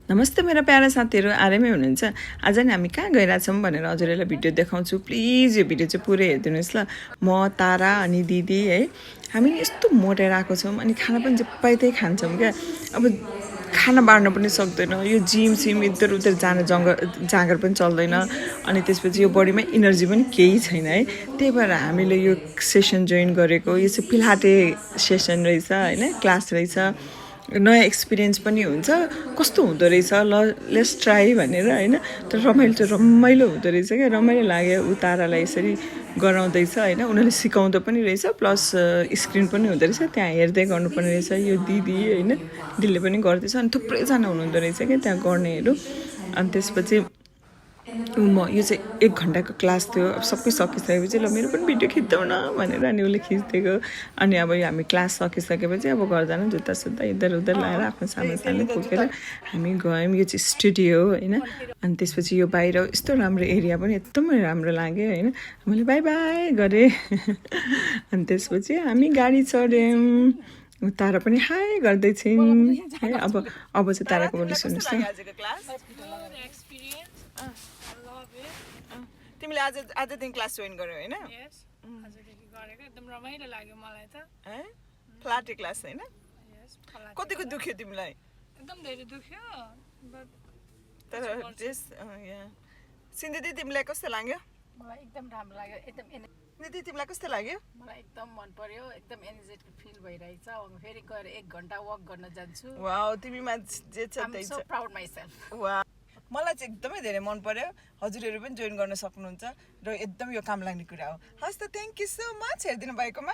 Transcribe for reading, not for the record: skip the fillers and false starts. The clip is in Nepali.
नमस्ते मेरा प्यारा साथीहरू आरामै हुनुहुन्छ आज नि हामी कहाँ गइरहेछौँ भनेर हजुरहरूलाई भिडियो देखाउँछु प्लिज यो भिडियो चाहिँ पुरै हेरिदिनुहोस् ल म तारा अनि दिदी है हामीले यस्तो मोटेर आएको छौँ अनि खाना पनि जे पाए त्यही खान्छौँ क्या अब खाना बार्न पनि सक्दैन यो जिम सिम इधर उधर जान जाँगर पनि चल्दैन अनि त्यसपछि यो बडीमा इनर्जी पनि केही छैन है त्यही भएर हामीले यो सेसन जोइन गरेको यो चाहिँ पिलाटे सेसन रहेछ होइन क्लास रहेछ नयाँ एक्सपिरियन्स पनि हुन्छ कस्तो हुँदो रहेछ ल लेट्स ट्राई भनेर होइन तर रमाइलो चाहिँ रमाइलो हुँदो रहेछ क्या रमाइलो लाग्यो उतारालाई यसरी गराउँदैछ होइन उनीहरूले सिकाउँदो पनि रहेछ प्लस स्क्रिन पनि हुँदो रहेछ त्यहाँ हेर्दै गर्नुपर्ने रहेछ यो दिदी होइन दिदीले पनि गर्दैछ अनि थुप्रैजना हुनुहुँदो रहेछ क्या त्यहाँ गर्नेहरू अनि त्यसपछि म यो चाहिँ 1 घन्टाको क्लास थियो अब सबै सकिसकेपछि ल मेरो पनि भिडियो खिच्दौ न भनेर अनि उसले खिचिदिएको अनि अब हामी क्लास सकिसकेपछि अब गर्दैन जुत्ता सुत्ता इधर उधर लगाएर आफ्नो सामान पुगेर हामी गयौँ यो चाहिँ स्टुडियो हो होइन अनि त्यसपछि यो बाहिर यस्तो राम्रो एरिया पनि एकदमै राम्रो लाग्यो होइन मैले बाई बाई गरेँ अनि त्यसपछि हामी गाडी चढ्यौँ तारा पनि हाई गर्दैछिन् है अब चाहिँ ताराको बोली सुन्नुहोस् न तिमीले आजदेखि क्लास जोइन गर्यौ हैन आजदेखि गरेको एकदम रमाइलो लाग्यो मलाई त फ्लाटे क्लास हैन कतिको दुख्यो तिमीलाई एकदम धेरै दुख्यो तर जस सिन्धी दिदी तिमीलाई कस्तो लाग्यो मलाई एकदम राम्रो लाग्यो एकदम दिदी तिमीलाई कस्तो लाग्यो मलाई एकदम मन पर्यो एकदम एनर्जेटिक फिल भइरहेछ अब फेरि गएर 1 घण्टा वक गर्न जान्छु वाउ तिमीमा जे छ त्यही छ सो प्राउड माइसेल्फ वाउ मलाई चाहिँ एकदमै धेरै मन पर्यो हजुरहरू पनि जोइन गर्न सक्नुहुन्छ र एकदम यो काम लाग्ने कुरा हो हस् त थ्यांक यू सो मच हेर्दिनु भएकोमा